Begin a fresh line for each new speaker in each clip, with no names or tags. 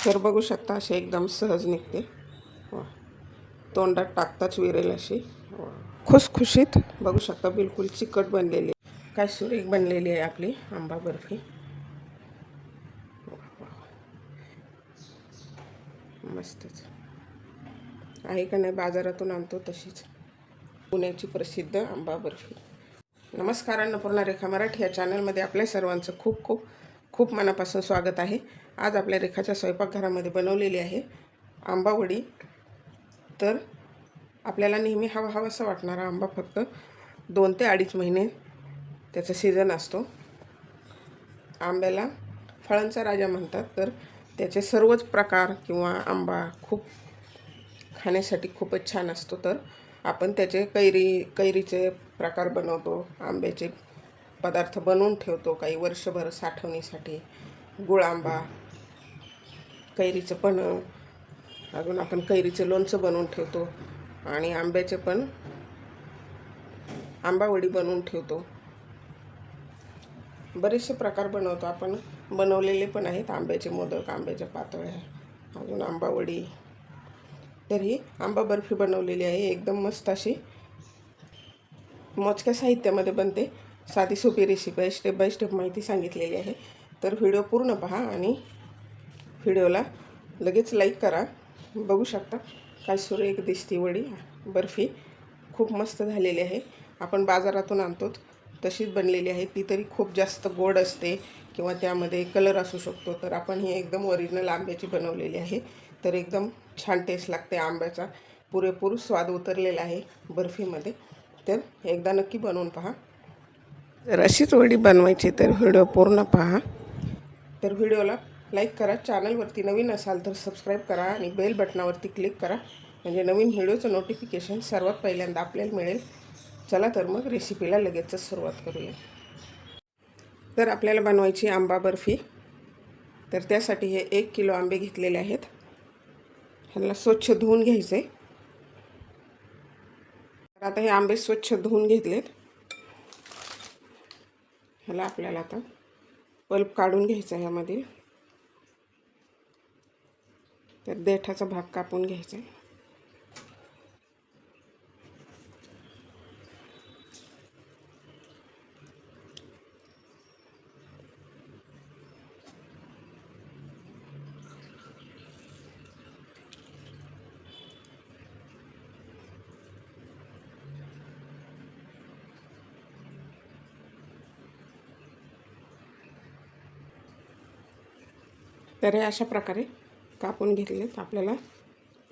तर बघू शकता असे एकदम सहज निघते. तोंडात टाकताच विरेल अशी खुसखुशीत. बघू शकता बिलकुल चिकट बनलेली, काय सुरेख बनलेली आहे आपली आंबा बर्फी. मस्तच आहे का नाही, बाजारातून आणतो तशीच पुण्याची प्रसिद्ध आंबा बर्फी. नमस्कार, अन्नपूर्णा रेखा मराठी या चॅनलमध्ये आपल्या सर्वांचं खूप खूप खूप मनापासून स्वागत आहे. आज आपल्या रेखाच्या स्वयंपाकघरामध्ये बनवलेली आहे आंबावडी. तर आपल्याला नेहमी हवाहवासा वाटणारा आंबा फक्त 2 ते 2.5 महिने त्याचा सीझन असतो. आंब्याला फळांचा राजा म्हणतात. तर त्याचे सर्वच प्रकार किंवा आंबा खूप खाण्यासाठी खूपच छान असतो. तर आपण त्याचे कैरीचे प्रकार बनवतो, आंब्याचे पदार्थ बनवून ठेवतो काही वर्षभर साठवणीसाठी. गुळ आंबा, कैरीचं पण, अजून आपण कैरीचं लोणचं बनवून ठेवतो आणि आंब्याचे पण आंबावडी बनवून ठेवतो. बरेचसे प्रकार बनवतो आपण, बनवलेले पण आहेत. आंब्याचे मोदक, आंब्याच्या पातोळ्या, अजून आंबावडी. तर ही आंबा बर्फी बनवलेली आहे एकदम मस्त अशी, मोजक्या साहित्यामध्ये बनते. साधी सोपी रेसिपी आहे, स्टेप बाय स्टेप माहिती सांगितलेली आहे. तर व्हिडिओ पूर्ण पहा आणि व्हिडिओला लगेच लाईक करा. बघू शकता काय सुरेख दिसती वडी बर्फी, खूप मस्त झालेली आहे. आपण बाजारातून आणतो तशीच बनलेली आहे. ती तरी खूप जास्त गोड असते किंवा त्यामध्ये कलर असू शकतो. तर आपण ही एकदम ओरिजिनल आंब्याची बनवलेली आहे. तर एकदम छान टेस्ट लागते, आंब्याचा पुरेपूर स्वाद उतरलेला आहे बर्फीमध्ये. तर एकदा नक्की बनवून पहा. जर अशीच वडी बनवायची तर व्हिडिओ पूर्ण पहा. तर व्हिडिओला लाईक करा, चॅनलवरती नवीन असाल तर सबस्क्राईब करा आणि बेल बटनावरती क्लिक करा, म्हणजे नवीन व्हिडिओचं नोटिफिकेशन सर्वात पहिल्यांदा आपल्याला मिळेल. चला तर मग रेसिपीला लगेचच सुरुवात करूया. तर आपल्याला बनवायची आंबा बर्फी. तर त्यासाठी हे 1 किलो आंबे घेतलेले आहेत. ह्याला स्वच्छ धुवून घ्यायचे. तर आता हे आंबे स्वच्छ धुवून घेतलेत. ह्याला आपल्याला आता पल्प काढून घ्यायचा आहे ह्यामधील. तर देठाचा भाग कापून घ्यायचा आहे. तर हे अशा प्रकारे कापून घेतलेत. आपल्याला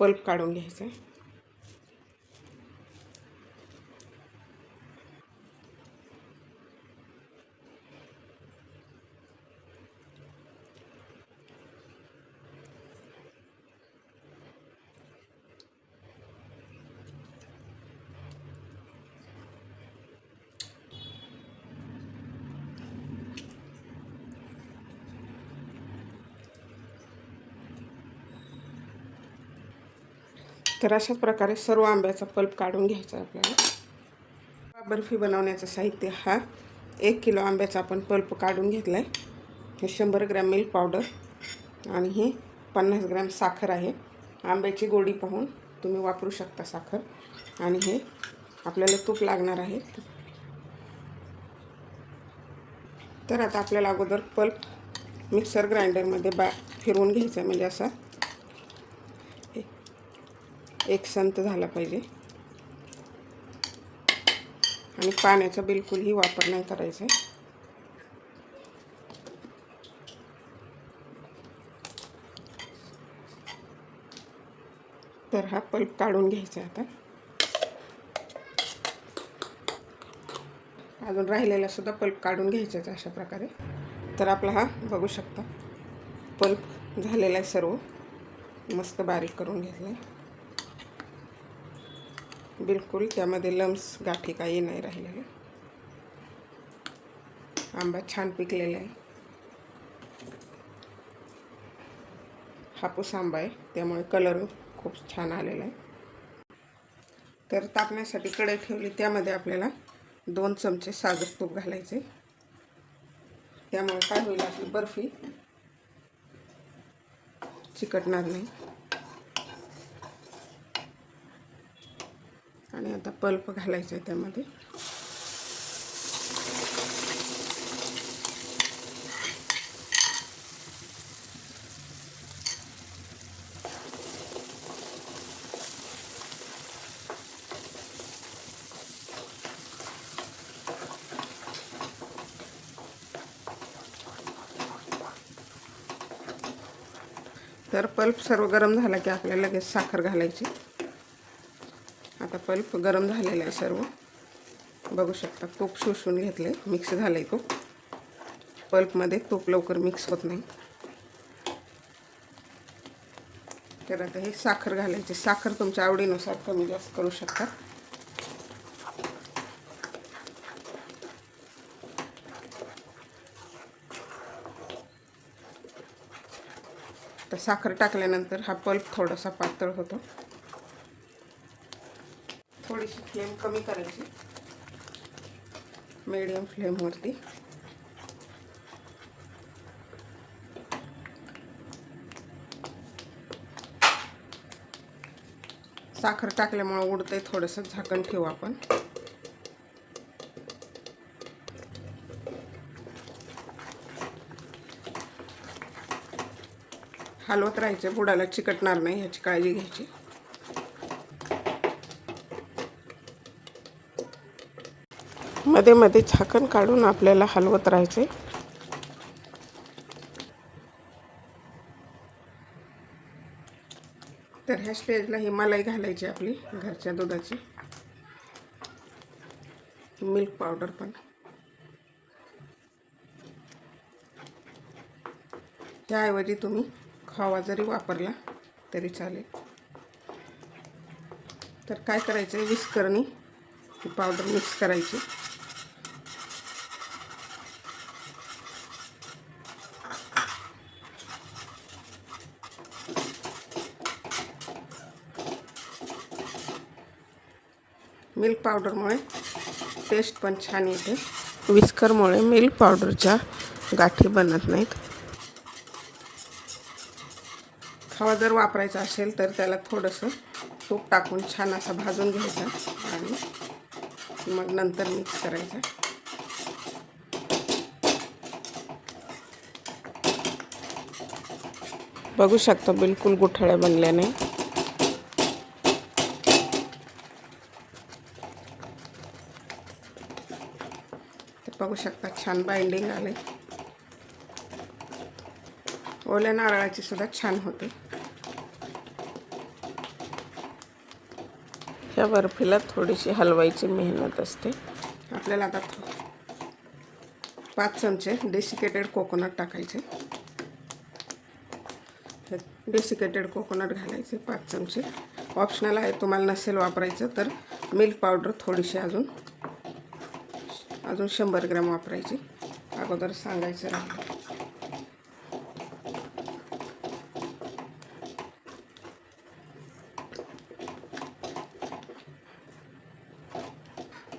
पल्प काढून घ्यायचा आहे. तर अशाच प्रकारे सर्व आंब्याचा पल्प काढून घ्यायचा आहे आपल्याला. बर्फी बनवण्याचं साहित्य हा 1 किलो आंब्याचा आपण पल्प काढून घेतला आहे. हे 100 ग्रॅम मिल्क पावडर आणि ही 50 ग्रॅम साखर आहे. आंब्याची गोडी पाहून तुम्ही वापरू शकता साखर. आणि हे आपल्याला तूप लागणार आहे. तर आता आपल्याला अगोदर पल्प मिक्सर ग्राइंडरमध्ये फिरवून घ्यायचं आहे, म्हणजे असा एक संत झाला पाहिजे. आणि पाण्याचा बिलकुलही वापर नाही करायचा आहे. तर हा पल्प काढून घ्यायचा आता. अजून राहिलेला सुद्धा पल्प काढून घ्यायचा आहे अशा प्रकारे. तर आपला हा बघू शकता पल्प झालेला आहे, सर्व मस्त बारीक करून घेतला आहे. बिलकुल त्यामध्ये लम्स गाठी काही नाही राहिलेले. आंबा छान पिकलेला आहे. हापूस आंबा आहे त्यामुळे कलर खूप छान आलेला आहे. तर तापण्यासाठी कढई ठेवली, त्यामध्ये आपल्याला 2 चमचे साजूक तूप घालायचे. त्यामुळे काय होईल, आपली बर्फी चिकटणार नाही. आणि आता पल्प घालायचं आहे त्यामध्ये. तर पल्प सर्व गरम झाला की आपल्याला लगेच साखर घालायची. आता पल्प गरम झालेला आहे सर्व. बघू शकता तूप शोषून घेतले, मिक्स झाले तूप. पल्पमध्ये तूप लवकर मिक्स होत नाही. तर आता हे साखर घालायची. साखर तुमच्या आवडीनुसार कमी जास्त करू शकता. तर साखर टाकल्यानंतर हा पल्प थोडासा पातळ होतो. थोडीशी फ्लेम कमी करायची, मीडियम फ्लेमवरती. साखर टाकल्यामुळे उडते, थोडंसं झाकण ठेवू आपण. हलवत राहायचं, बुडाला चिकटणार नाही याची काळजी घ्यायची. मध्ये मध्ये झाकण काढून आपल्याला हलवत राहायचे. तर ह्या स्टेजला ही मलाई घालायची आपली घरच्या दुधाची. मिल्क पावडर पण. त्याऐवजी तुम्ही खवा जरी वापरला तरी चालेल. तर काय करायचं, विस्करणी ही पावडर मिक्स करायची. मिल्क पावडरमुळे टेस्ट पण छान येते. विस्करमुळे मिल्क पावडरच्या गाठी बनत नाहीत. खवा जर वापरायचा असेल तर त्याला थोडंसं तूप टाकून छान असा भाजून घ्यायचा आणि मग नंतर मिक्स करायचा. बघू शकता बिलकुल गुठळ्या बनल्या नाही. बघू शकता छान बाइंडिंग आले. ओल्या नारळाची सुद्धा छान होते. ह्या बर्फीला थोडीशी हलवायची मेहनत असते. आपल्याला आता 5 चमचे डेसिकेटेड कोकोनट टाकायचे. डेसिकेटेड कोकोनट घालायचे 5 चमचे. ऑप्शनल आहे, तुम्हाला नसेल वापरायचं तर मिल्क पावडर थोडीशी अजून 100 ग्रॅम वापरायची. अगोदर सांगायचं राहिलं.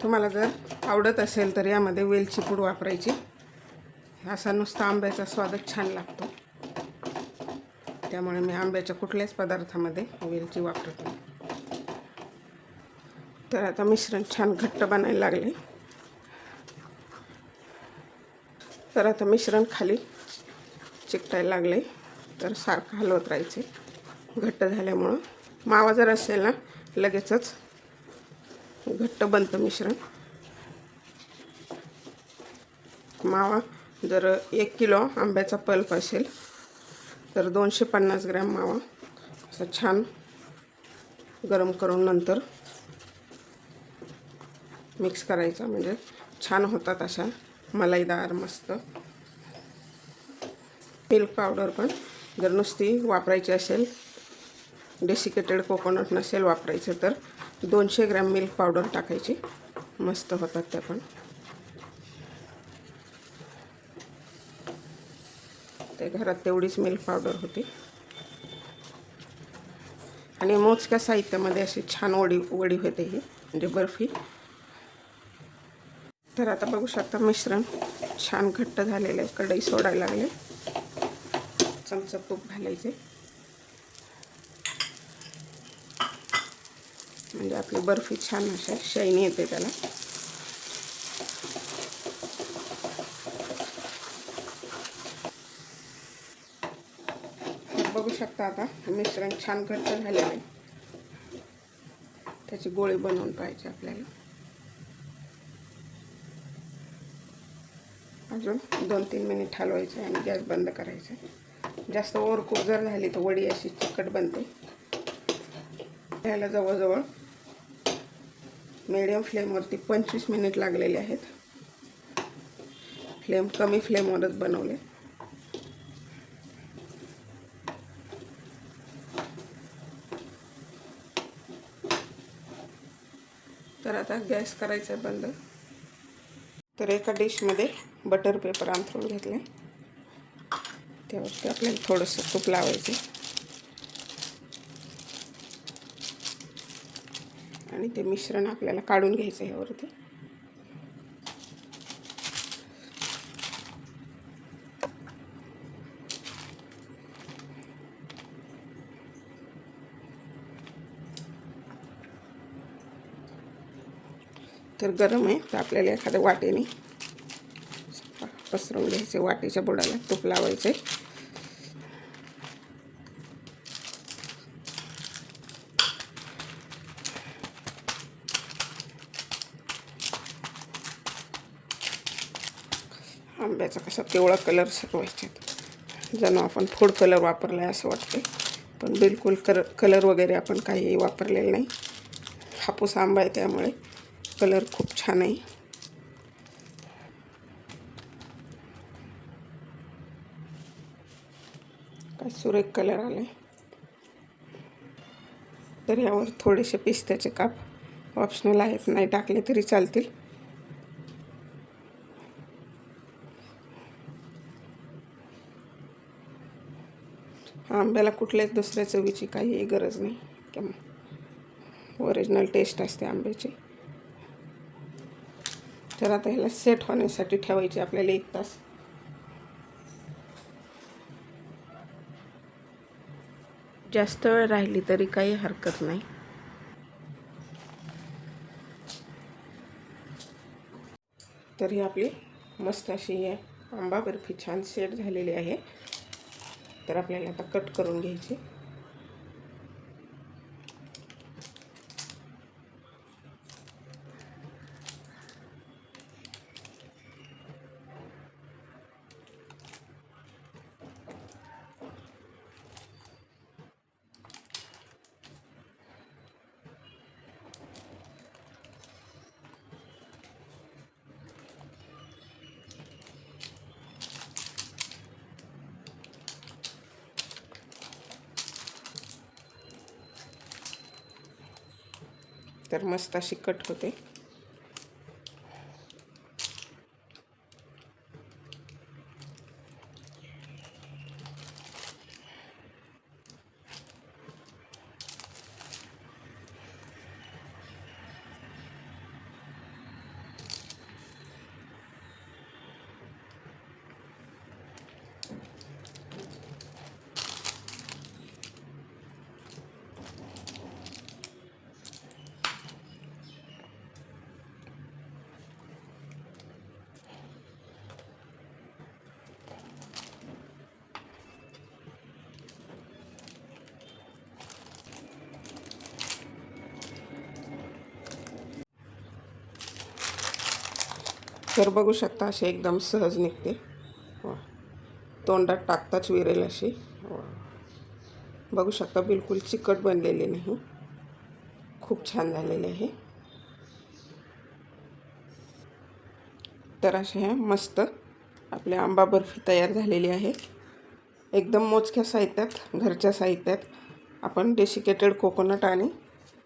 तुम्हाला जर आवडत असेल तर यामध्ये वेलची पूड वापरायची. असा नुसता आंब्याचा स्वादच छान लागतो. त्यामुळे मी आंब्याच्या कुठल्याच पदार्थामध्ये वेलची वापरत नाही. तर आता मिश्रण छान घट्ट बनायला लागले. तर आता मिश्रण खाली चिकटायला लागले. तर सारखं हलवत राहायचे. घट्ट झाल्यामुळं मावा जर असेल ना लगेचच घट्ट बनतं मिश्रण. मावा जर 1 किलो आंब्याचा पल्प असेल तर 250 ग्रॅम मावा असं छान गरम करून नंतर मिक्स करायचा. म्हणजे छान होतात अशा मलाईदार मस्त. मिल्क पावडर पण जर नुसती वापरायची असेल, डेसिकेटेड कोकोनट नसेल वापरायचं तर 200 ग्रॅम मिल्क पावडर टाकायची. मस्त होतात त्या पण. ते घरात तेवढीच मिल्क पावडर होती. आणि मोजक्या साहित्यामध्ये अशी छान वडी होते ही, म्हणजे बर्फी. तर आता बघू शकता मिश्रण छान घट्ट झालेलं आहे. कढई सोडायला लागले. चमचा तूप घालायचे. म्हणजे आपली बर्फी छान अशा शाईनी येते त्याला. बघू शकता आता मिश्रण छान घट्ट झालेलं आहे. त्याची गोळी बनवून पाहिजे आपल्याला. अजून 2-3 मिनिट हलवायचं आणि गॅस बंद करायचा. जास्त ओव्हरकुक जर झाली तर वडी अशी चिकट बनते. याला जवळजवळ मीडियम फ्लेमवरती 25 मिनिट लागलेले आहेत. फ्लेम कमी फ्लेमवरच बनवले. तर आता गॅस करायचा बंद. तर एका डिशमध्ये बटर पेपर अंथरून घेतले. त्यावरती आपल्याला थोडंसं तूप लावायचं आणि ते मिश्रण आपल्याला काढून घ्यायचं यावरती. तर गरम आहे तर आपल्याला एखाद्या वाटीने पसरवून घ्यायचे. वाटीच्या बुडाला तूप लावायचे. आंब्याचा कसा पिवळा कलर सरवायचा, जणू आपण फूड कलर वापरला आहे असं वाटते, पण बिलकुल कलर वगैरे आपण काही वापरलेलं नाही. हापूस आंबा आहे त्यामुळे कलर खूप छान आहे. काय सुरेख कलर आला. तर यावर थोडेसे पिस्त्याचे काप ऑप्शनल आहेत, नाही टाकले तरी चालतील. आंब्याला कुठल्याच दुसऱ्या चवीची काही गरज नाही, किंवा ओरिजिनल टेस्ट असते आंब्याची. तर आता ह्याला सेट होण्यासाठी ठेवायचे आपल्याला 1 तास. जास्त वेळ राहिली तरी काही हरकत नाही. तर ही आपली मस्त अशी आंबा बर्फी छान सेट झालेली आहे. तर आपल्याला आता कट करून घ्यायची. तर मस्त अशी कट होते. तर बघू शकता अशी एकदम सहज निघते. तोंडात टाकताच विरेल अशी. बघू शकता बिलकुल चिकट बनलेली नाही, खूप छान झालेले आहे. तर अशा ह्या मस्त आपली आंबा बर्फी तयार झालेली आहे. एकदम मोजक्या साहित्यात, घरच्या साहित्यात आपण डेसिकेटेड कोकोनट आणि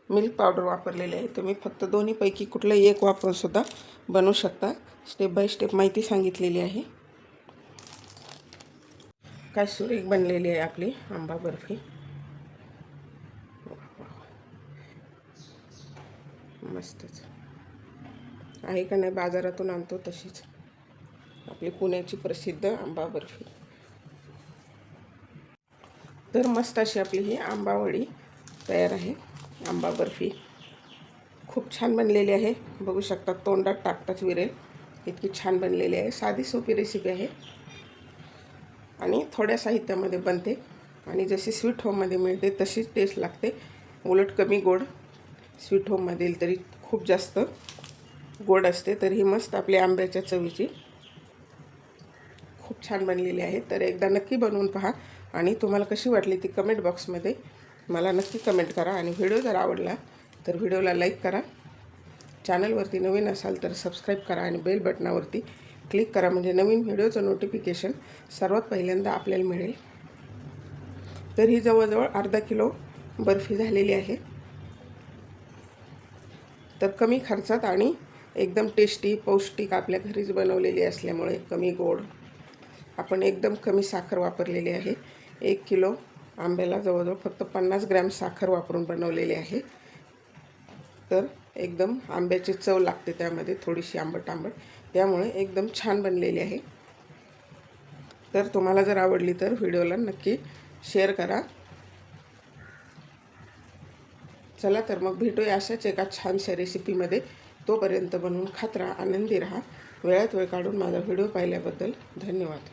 मिल्क पावडर वापरलेले आहे. तुम्ही फक्त दोन्हीपैकी कुठलंही एक वापरून सुद्धा बनवू शकता. स्टेप बाय स्टेप माहिती सांगितलेली आहे. काय सुरेख बनलेली आहे आपली आंबा बर्फी. मस्तच आहे का नाही, बाजारातून आणतो तशीच आपली पुण्याची प्रसिद्ध आंबा बर्फी. तर मस्त अशी आपली ही आंबावडी तयार आहे, आंबा बर्फी. खूप छान बनलेली आहे. बघू शकता तोंडात टाकताच विरेल इतकी छान बनलेली आहे. साधी सोपी रेसिपी आहे आणि थोड्या साहित्यामध्ये बनते आणि जशी स्वीट होममध्ये मिळते तशीच टेस्ट लागते. उलट कमी गोड स्वीट होममध्ये तरी खूप जास्त गोड असते. तर ही मस्त आपली आंब्याच्या चवीची खूप छान बनलेली आहे. तर एकदा नक्की बनवून पहा आणि तुम्हाला कशी वाटली ती कमेंट बॉक्समध्ये मला नक्की कमेंट करा. आणि व्हिडिओ जर आवडला तर व्हिडिओला लाईक करा. चॅनलवरती नवीन असाल तर सबस्क्राईब करा आणि बेल बटनावरती क्लिक करा, म्हणजे नवीन व्हिडिओचं नोटिफिकेशन सर्वात पहिल्यांदा आपल्याला मिळेल. तर ही जवळजवळ अर्धा किलो बर्फी झालेली आहे. तर कमी खर्चात आणि एकदम टेस्टी पौष्टिक आपल्या घरीच बनवलेली असल्यामुळे कमी गोड, आपण एकदम कमी साखर वापरलेली आहे. 1 किलो आंब्याला जवळजवळ फक्त 50 ग्रॅम साखर वापरून बनवलेली आहे. तर एकदम आंब्याची चव लागते त्यामध्ये, थोडीशी आंबट आंबट, त्यामुळे एकदम छान बनलेली आहे. तर तुम्हाला जर आवडली तर व्हिडिओला नक्की शेअर करा. चला तर मग भेटूया अशाच एका छानशा रेसिपीमध्ये. तोपर्यंत बनवून खात राहा, आनंदी राहा. वेळात वेळ काढून माझा व्हिडिओ पाहिल्याबद्दल धन्यवाद.